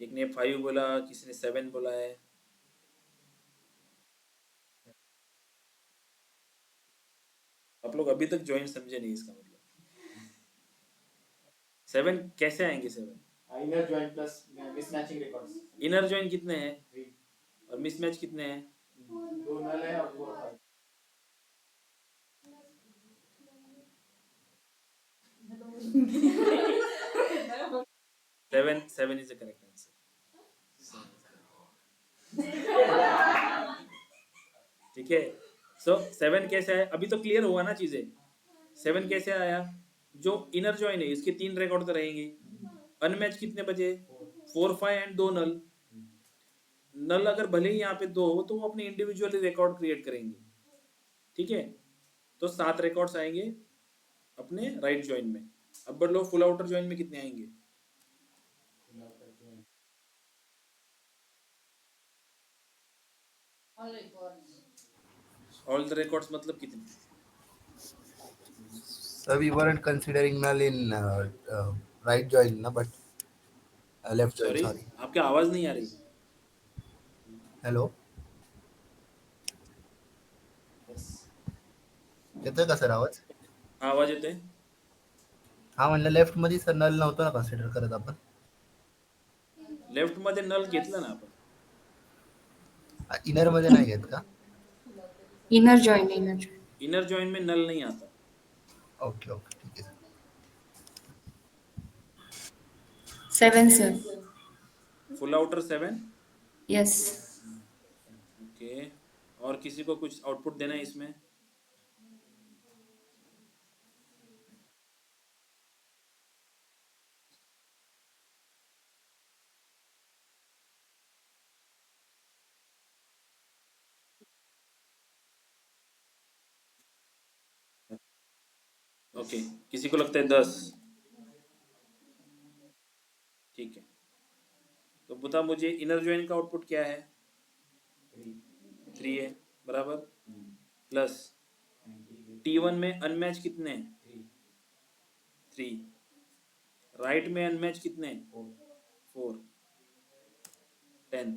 एक ने 5 बोला, किसी ने 7 बोला है, आप लोग अभी तक ज्वाइन समझे नहीं, इसका मतलब 7 कैसे आएंगे, 7 inner join plus mismatching records, inner join कितने हैं 3 और मिसमैच कितने हैं, दो नल है और दो five. 7 is the correct answer. ठीक है, सो 7 कैसे आया, अभी तो क्लियर हुआ ना चीजें। 7 कैसे आया, जो इनर जॉइन है इसके 3 रिकॉर्ड तो रहेंगे, अनमैच कितने बचे, 4 5 एंड 2 नल। नल अगर भले ही यहाँ पे 2 हो तो वो अपने इंडिविजुअली रिकॉर्ड क्रिएट करेंगे, ठीक है। तो 7 रिकॉर्ड्स आएंगे अपने राइट जॉइन में। अब बढ़ लो फुल आउटर जॉइन में कितने आएंगे, all records all the records मतलब कितने, So we weren't considering null in right join, na, but left join. Sorry Sorry. आपकी आवाज नहीं आ रही, Hello. यस येतोय का सर आवाज? आवाज येते? हा म्हणलं लेफ्ट मध्ये सर नल नव्हतं ना कन्सिडर करत आपण. लेफ्ट मध्ये नल घेतलं ना आपण. इनर मध्ये नाही घेत का? Inner join, inner join. Inner join में नल नहीं आता. ओके ओके ठीक है. 7 sir. Full outer 7. Yes. Okay. और किसी को कुछ आउटपुट देना है इसमें? ओके. किसी को लगता है 10? ठीक है. तो बता मुझे इनर जॉइन का आउटपुट क्या है? 3 है बराबर. प्लस T1 में अनमैच कितने हैं? 3. राइट में अनमैच कितने हैं? 4. 10.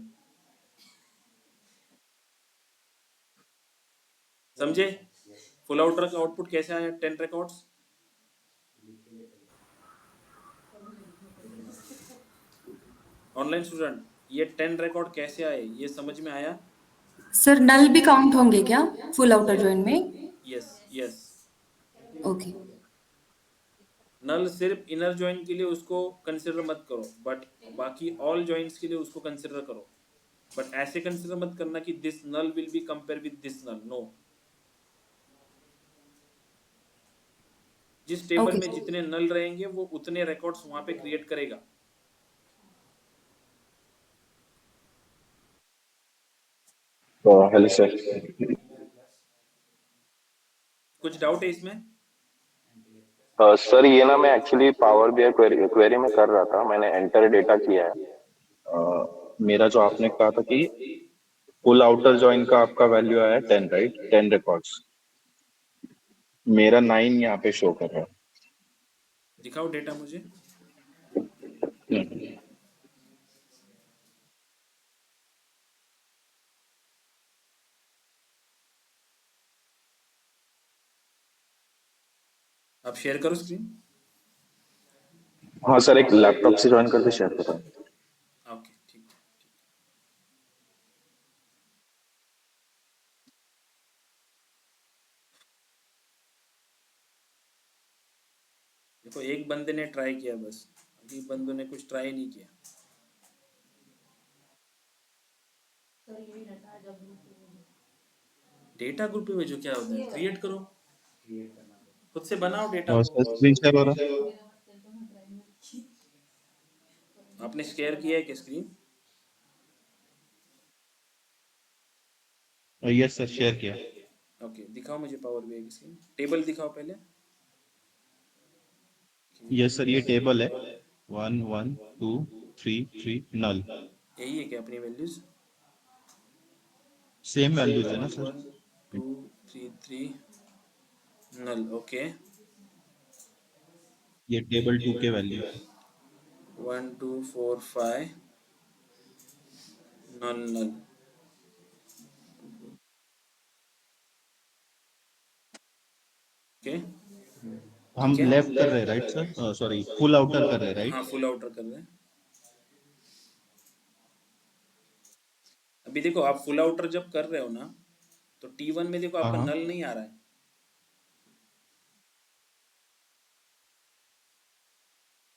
समझे? फुल आउटर का आउटपुट कैसे आया? 10 रिकॉर्ड्स. ऑनलाइन स्टूडेंट, ये 10 रिकॉर्ड कैसे आए, ये समझ में आया? सर नल भी काउंट होंगे क्या फुल आउटर जॉइन में? Yes yes. ओके. नल सिर्फ इनर जॉइन के लिए उसको कंसिडर मत करो, बट बाकी ऑल जॉइंट्स के लिए उसको कंसिडर करो. बट ऐसे कंसिडर मत करना कि this null will be compare with this null. No. जिस टेबल Okay. में जितने नल रहेंगे वो उतने रिकॉर्ड्स वहां पे क्रिएट करेगा. Hello sir. कुछ डाउट है इसमें? सर ये ना मैं एक्चुअली पावर बीआई क्वेरी में कर रहा था, मैंने एंटर डेटा किया है. मेरा जो आपने कहा था कि फुल आउटर जॉइन का आपका वैल्यू आया 10 राइट, 10 रिकॉर्ड्स. मेरा 9 यहाँ पे शो कर रहा दिखाओ डेटा मुझे. है. आप शेयर करो स्क्रीन. हाँ सर, एक लैपटॉप से ज्वाइन करके शेयर कर रहा हूँ. ओके ठीक है. देखो एक बंदे ने ट्राई किया बस, अभी बंदों ने कुछ ट्राई नहीं किया. डेटा ग्रुप में भेजो, क्या होता है? क्रिएट करो, खुद से बनाओ डेटा को. स्क्रीन शेयर हो रहा आपने शेयर किया है क्या स्क्रीन? है? यस सर, शेयर किया. ओके दिखाओ मुझे पावर बीआई की स्क्रीन. टेबल दिखाओ पहले. यस सर, ये टेबल है 1 1 2 3 3 नल. यही है क्या अपनी वैल्यूज? सेम वैल्यूज है ना सर? 1 2 3 3 नल. ओके. ये टेबल 2 के वैल्यू है. 1 2 4 5 नल नल. ओके. हम ठीक है. लेफ्ट कर रहे हैं right sir? Sorry, full outer कर रहे हैं हाँ राइट? फुल आउटर कर रहे हैं. अभी देखो आप फुल आउटर जब कर रहे हो ना, तो T1 में देखो आपका हाँ. नल नहीं आ रहा है.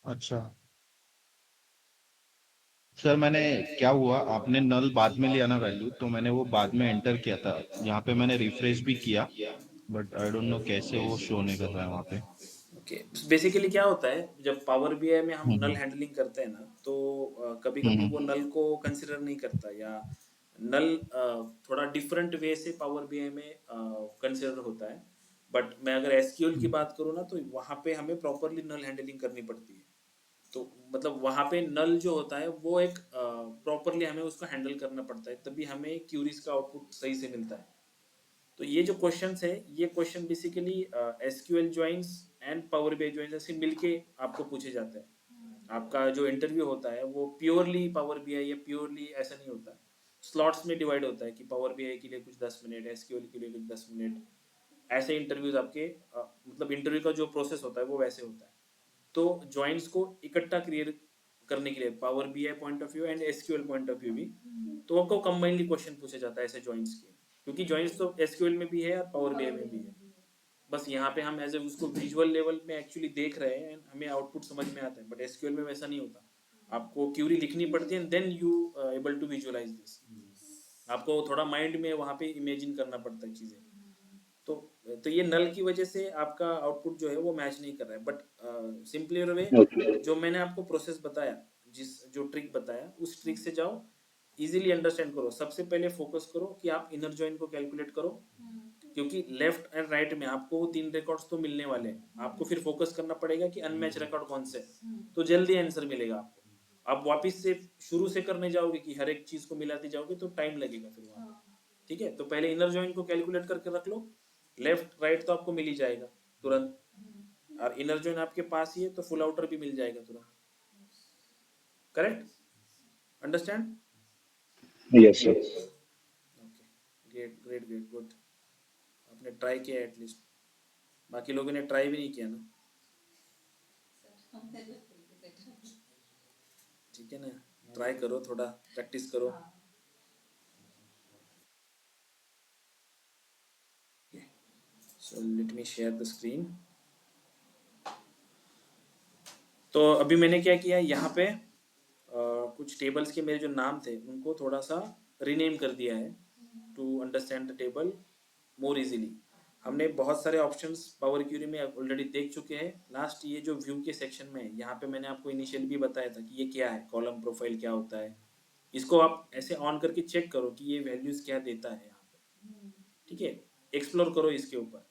अच्छा सर, मैंने क्या हुआ, आपने नल बाद में लिया ना वैल्यू, तो मैंने वो बाद में एंटर किया था. यहाँ पे मैंने रिफ्रेश भी किया, बट आई डोंट नो कैसे वो शो नहीं कर रहा है वहाँ पे. ओके. बेसिकली क्या होता है, जब पावर बीआई में हम हम्म, नल हैंडलिंग करते हैं ना, तो कभी हम्म, कभी वो नल को कंसिडर नहीं करता, या नल थोड़ा डिफरेंट वे से पावर बीआई में कंसिडर होता है. बट मैं अगर एसक्यूएल की बात करूँ ना, तो वहाँ पे हमें प्रॉपरली नल हैंडलिंग करनी पड़ती है. तो मतलब वहाँ पे नल जो होता है वो एक प्रॉपरली हमें उसको हैंडल करना पड़ता है, तभी हमें क्यूरीज का आउटपुट सही से मिलता है. तो ये जो क्वेश्चंस है, ये question basically SQL joins and power BI joins ऐसे मिलके आपको पूछे जाते हैं. आपका जो इंटरव्यू होता है वो प्योरली पावर बीआई या प्योरली ऐसा नहीं होता है. स्लॉट्स में डिवाइड होता है कि पावर बीआई के लिए कुछ 10 मिनट, एसक्यूएल के लिए कुछ 10 मिनट, ऐसे इंटरव्यूज आपके मतलब इंटरव्यू का जो प्रोसेस होता है वो वैसे होता है। तो जॉइंट्स को इकट्ठा क्रिएट करने के लिए power BI point of view and SQL point of view भी, तो आपको कंबाइनली क्वेश्चन पूछा जाता है ऐसे जॉइंट्स के, क्योंकि जॉइंट्स तो एसक्यूएल में भी है और पावर बीआई में भी है। बस यहाँ पे हम एज ए उसको विजुअल लेवल में एक्चुअली देख रहे हैं, हमें आउटपुट समझ में आता है, बट एसक्यूएल में वैसा नहीं होता। आपको क्यूरी लिखनी पड़ती है, then you able to visualize this. आपको थोड़ा माइंड में वहाँ पे इमेजिन करना पड़ता है चीजें। तो ये नल की वजह से आपका आउटपुट जो है वो मैच नहीं कर रहा है। बट सिंपली वे जो मैंने आपको प्रोसेस बताया, जो ट्रिक बताया, उस ट्रिक से जाओ, इजीली अंडरस्टैंड करो। सबसे पहले फोकस करो कि आप इनर जॉइन को कैलकुलेट करो, क्योंकि लेफ्ट एंड राइट में आपको वो 3 रिकॉर्ड्स तो मिलने वाले हैं। आपको फिर फोकस करना पड़ेगा कि अनमैच रिकॉर्ड कौन से, तो जल्दी आंसर मिलेगा आपको। आप वापस से शुरू से करने जाओगे कि हर एक चीज को मिलाते जाओगे तो टाइम लगेगा फिर वहां। ठीक है, तो पहले इनर जॉइन को कैलकुलेट करके रख लो। लेफ्ट राइट तो आपको मिल ही जाएगा तुरंत, और इनर जॉइन आपके पास ही है तो फुल आउटर भी मिल जाएगा तुरंत। Correct? Understand? Yes sir. Okay, great great great, good. आपने ट्राई किया एटलीस्ट, बाकी लोगों ने ट्राई भी नहीं किया ना। ठीक है ना, ट्राई करो, थोड़ा प्रैक्टिस करो। So let me share the screen. तो अभी मैंने क्या किया, यहाँ पे कुछ टेबल्स के मेरे जो नाम थे उनको थोड़ा सा रीनेम कर दिया है to understand the table more easily. हमने बहुत सारे ऑप्शंस पावर क्यूरी में ऑलरेडी देख चुके हैं। लास्ट ये जो व्यू के सेक्शन में है, यहाँ पे मैंने आपको इनिशियल भी बताया था कि ये क्या है, कॉलम प्रोफाइल क्या होता है। इसको आप ऐसे ऑन करके चेक करो कि ये वैल्यूज क्या देता है यहाँ पे। ठीक है, एक्सप्लोर करो इसके ऊपर।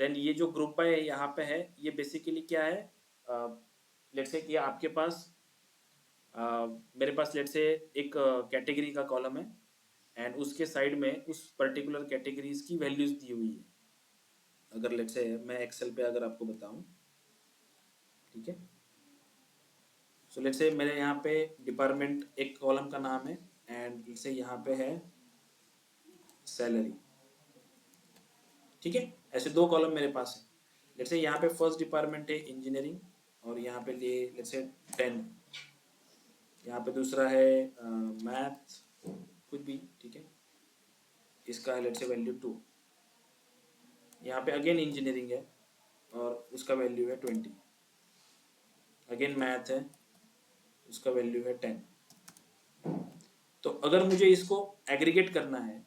देन ये जो ग्रुप बाय यहाँ पे है, ये बेसिकली क्या है, लेट्स से कि आपके पास मेरे पास लेट्स से एक कैटेगरी का कॉलम है, एंड उसके साइड में उस पर्टिकुलर कैटेगरीज की वैल्यूज दी हुई है। अगर लेट्स से मैं एक्सेल पे अगर आपको बताऊं, ठीक है, सो लेट्स से मेरे यहाँ पे डिपार्टमेंट एक कॉलम का नाम है, एंड लेट्स से यहाँ पे है सैलरी। ठीक है, ऐसे 2 कॉलम मेरे पास है। लेट्स से यहाँ पे फर्स्ट डिपार्टमेंट है इंजीनियरिंग, और यहाँ पे लिए लेट्स से 10, यहाँ पे दूसरा है मैथ, कुछ भी, ठीक है, इसका है लेट्स से वैल्यू 2। यहाँ पे अगेन इंजीनियरिंग है और उसका वैल्यू है 20। अगेन मैथ है, उसका वैल्यू है 10। तो अगर मुझे इसको एग्रीगेट करना है,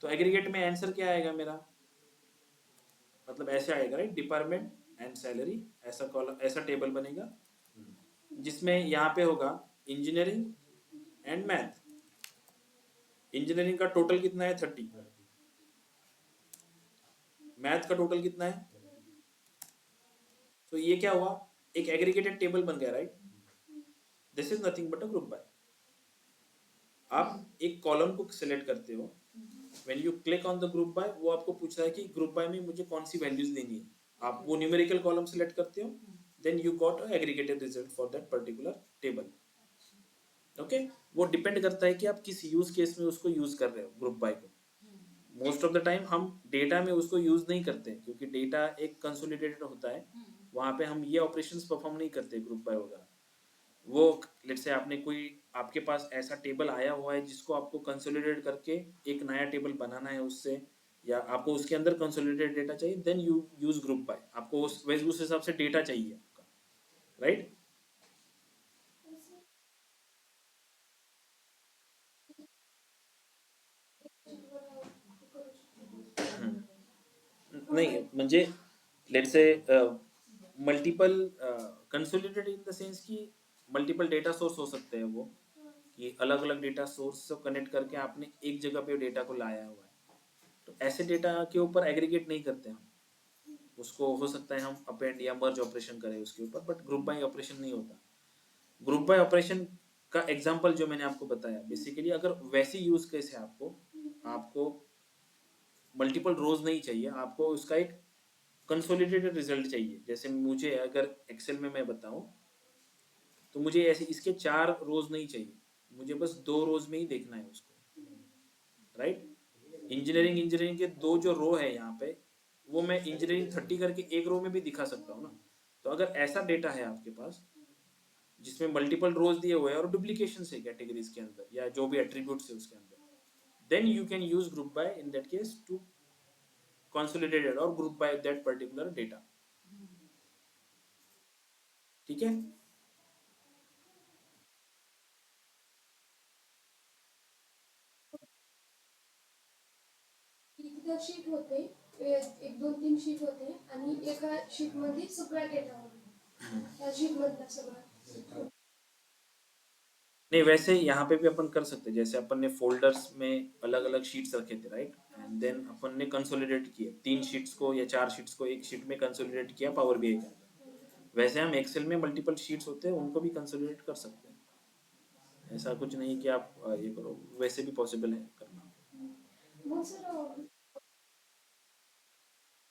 तो एग्रीगेट में आंसर क्या आएगा मेरा, मतलब ऐसे आएगा, राइट, डिपार्टमेंट एंड सैलरी, ऐसा कॉलम, ऐसा टेबल बनेगा जिसमें यहाँ पे होगा इंजीनियरिंग एंड मैथ। इंजीनियरिंग का टोटल कितना है 30, मैथ का टोटल कितना है, तो ये क्या हुआ, एक एग्रीगेटेड टेबल बन गया, right. This is nothing but a group by. आप एक कॉलम को सिलेक्ट करते हो, when you click on the group by, वो आपको पूछ रहा है कि ग्रुप बाय में मुझे कौन सी वैल्यूज देनी है। आप वो न्यूमेरिकल कॉलम सिलेक्ट करते हो, then you got a aggregated result for that particular table. Okay, वो डिपेंड करता है कि आप किस यूज केस में उसको यूज कर रहे हो ग्रुप बाय को। मोस्ट ऑफ द टाइम हम डेटा में उसको यूज नहीं करते, क्योंकि डेटा एक कंसोलिडेटेड होता है, वहां पे हम ये ऑपरेशंस परफॉर्म नहीं करते ग्रुप बाय वगैरह। वो लेट्स से आपने कोई, आपके पास ऐसा टेबल आया हुआ है जिसको आपको कंसोलिडेट करके एक नया टेबल बनाना है उससे, या आपको उसके अंदर कंसोलिडेटेड डेटा चाहिए, then you use group by. आपको उस हिसाब से डेटा चाहिए आपका, राइट। नाही म्हणजे let's say multiple consolidated in the sense की मल्टीपल डेटा सोर्स हो सकते हैं वो, कि अलग अलग डेटा सोर्स से कनेक्ट करके आपने एक जगह पे डेटा को लाया हुआ है। तो ऐसे डेटा के ऊपर एग्रीगेट नहीं करते हम, उसको हो सकता है हम अपेंड या मर्ज ऑपरेशन करें उसके ऊपर, बट ग्रुप बाय ऑपरेशन नहीं होता। ग्रुप बाय ऑपरेशन का एग्जांपल जो मैंने आपको बताया, बेसिकली अगर वैसी यूज केस है, आपको मल्टीपल रोज नहीं चाहिए, आपको उसका एक कंसोलिडेटेड रिजल्ट चाहिए। जैसे मुझे अगर एक्सेल में मैं बताऊं, तो मुझे ऐसे इसके 4 रोज नहीं चाहिए, मुझे बस 2 रोज में ही देखना है उसको। राइट। इंजीनियरिंग के दो जो रो है यहाँ पे, वो मैं इंजीनियरिंग 30 करके एक रो में भी दिखा सकता हूँ ना। तो अगर ऐसा डेटा है आपके पास जिसमें मल्टीपल रोज दिए हुए हैं और डुप्लीकेशन है कैटेगरीज के अंदर या जो भी एट्रीब्यूट्स है उसके अंदर, then you can use group by in that case to consolidated और group by that particular data. ठीक है। कितीदा शीट होते, एक दोन तीन शीट होते आणि एका शीट मध्ये सगळा डेटा होता, त्या शीट मधला सगळा. नहीं, वैसे यहाँ पे भी अपन कर सकते हैं, जैसे अपन ने फोल्डर्स में अलग अलग शीट्स रखे थे, राइट, एंड देन अपन ने कंसोलिडेट किए 3 शीट्स को या 4 शीट्स को एक शीट में कंसोलिडेट किया पावर बीआई के अंदर। वैसे हम एक्सेल में मल्टीपल शीट्स होते हैं उनको भी कंसोलिडेट कर सकते हैं, ऐसा कुछ नहीं कि आप ये करो, वैसे भी पॉसिबल है करना। मग सर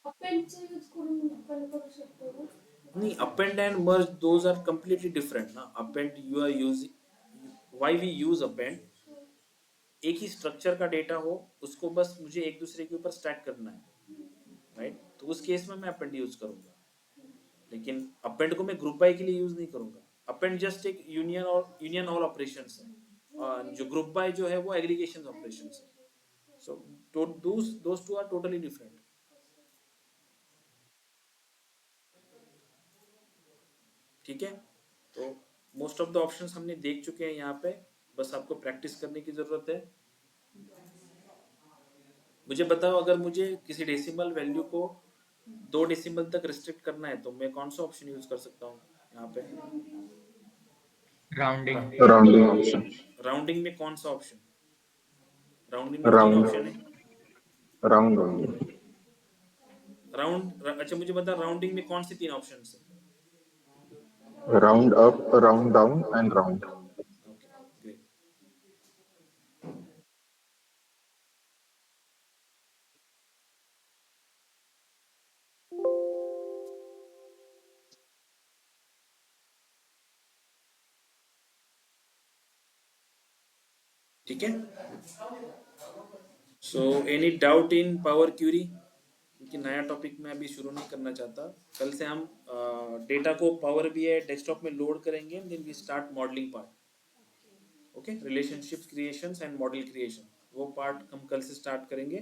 अपेंडचा यूज करून आपण करू शकतो ना? नहीं, append and merge those are completely different ना। Append you are using, why we use append, एक ही स्ट्रक्चर का डेटा हो उसको बस मुझे एक दूसरे के ऊपर स्टैक करना है, राइट, तो उस केस में मैं अपेंड यूज करूंगा। लेकिन अपेंड को मैं ग्रुप बाय के लिए यूज नहीं करूंगा। अपेंड जस्ट एक यूनियन ऑल ऑपरेशंस है, और जो ग्रुप बाय जो है वो एग्रीगेशन ऑपरेशंस है। So those two are totally different. ठीक है, तो मोस्ट ऑफ द ऑप्शंस हमने देख चुके हैं यहाँ पे, बस आपको प्रैक्टिस करने की जरूरत है। मुझे बताओ, अगर मुझे किसी डेसिमल वैल्यू को 2 डेसिमल तक रिस्ट्रिक्ट करना है तो मैं कौन सा ऑप्शन यूज कर सकता हूँ यहाँ पे? राउंडिंग। Rounding option. राउंडिंग में कौन सा ऑप्शन? राउंडिंग में 3 राउंड ऑप्शन है। राउंड राउंड अच्छा मुझे बता, राउंडिंग में कौन से 3 ऑप्शन है? Round up, round down and round. Okay, great. ठीक है, so any doubt in power query? क्योंकि नया टॉपिक मैं अभी शुरू नहीं करना चाहता। कल से हम डेटा को पावर बीआई डेस्कटॉप में लोड करेंगे, then we start modelling part. Okay, relationship creations and model creation, वो पार्ट हम कल से स्टार्ट करेंगे।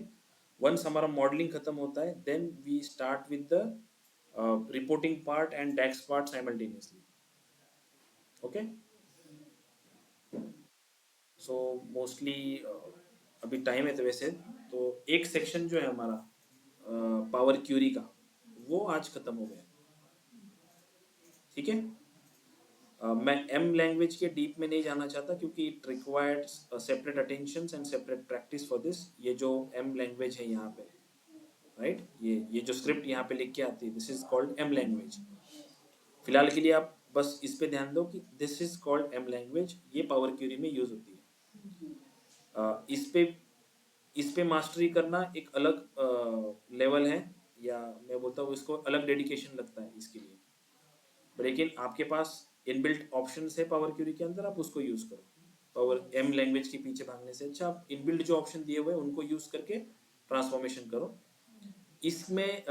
वंस हमारा मॉडलिंग खत्म होता है, then we start with the reporting part and DAX part simultaneously. Okay, so mostly अभी टाइम है तो वैसे तो एक सेक्शन जो है हमारा पावर क्यूरी का, वो आज खत्म हो गया। ठीक है, मैं एम लैंग्वेज के डीप में नहीं जाना चाहता क्योंकि it requires separate attention and separate practice for this. ये जो एम लैंग्वेज है यहाँ पे, राइट, ये जो स्क्रिप्ट यहाँ पे लिख के आती है, this is called M language. फिलहाल के लिए आप बस इस पे ध्यान दो कि this is called M language, ये पावर क्यूरी में यूज होती है। इस पे मास्टरी करना एक अलग लेवल है, या मैं बोलता हूँ इसको अलग डेडिकेशन लगता है इसके लिए। लेकिन आपके पास इनबिल्ट ऑप्शंस है पावर क्यूरी के अंदर, आप उसको यूज करो। पावर एम लैंग्वेज के पीछे भागने से अच्छा आप इनबिल्ट जो ऑप्शन दिए हुए हैं उनको यूज करके ट्रांसफॉर्मेशन करो। इसमें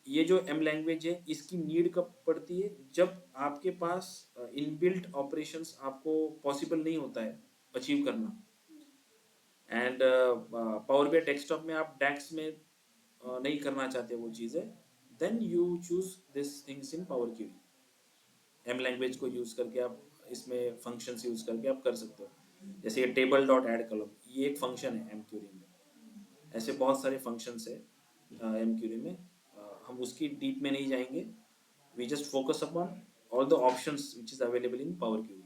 ये जो एम लैंग्वेज है इसकी नीड कब पड़ती है? जब आपके पास इनबिल्ट ऑपरेशंस आपको पॉसिबल नहीं होता है अचीव करना, एंड पावर बीआई डेस्कटॉप में आप डैक्स में नहीं करना चाहते वो चीज़ें, then you choose this things in power query. M language को यूज करके आप इसमें फंक्शंस यूज करके आप कर सकते हो। जैसे ये टेबल डॉट ऐड कॉलम, ये एक फंक्शन है एम क्यूरी में। ऐसे बहुत सारे फंक्शंस है एम क्यूरी में, हम उसकी डीप में नहीं जाएंगे। We just focus upon all the options which is available in power query.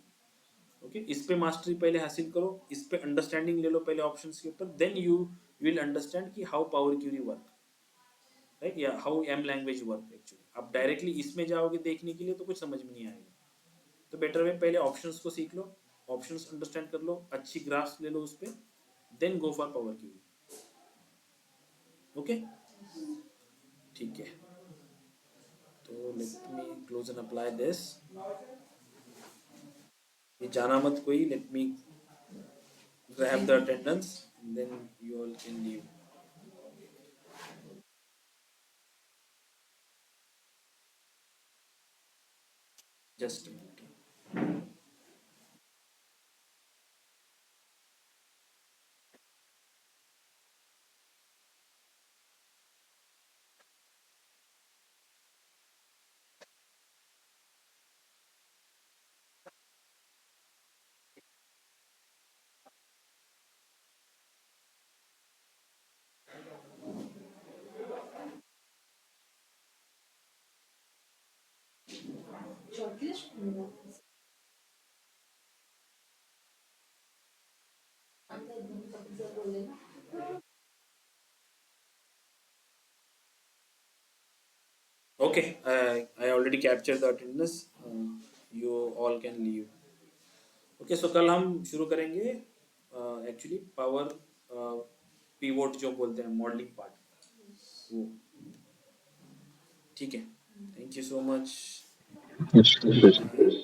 Okay, इस पे मास्टरी पहले हासिल करो, इस पे अंडरस्टैंडिंग ले लो पहले ऑप्शंस के ऊपर, देन यू विल अंडरस्टैंड कि how power query work, right, या how M language work. Actually आप डायरेक्टली इसमें जाओगे देखने के लिए तो कुछ समझ में नहीं आएगा, तो बेटर वे पहले ऑप्शंस को सीख लो, ऑप्शंस अंडरस्टैंड कर लो, अच्छी ग्राफ्स ले लो उस पे, then go for power query. Okay, ठीक है, तो let me close and apply this. ये जाना मत कोई, let me grab the attendance, and then you all can leave. Just a minute. Shortlist बोलले ना. Okay, I already captured the attendance. You all can leave. Okay, so कल हम शुरू करेंगे एक्चुअली पावर पीवोट जो बोलते हैं मॉडलिंग पार्ट वो. ठीक है, thank you so much. Yes, yes.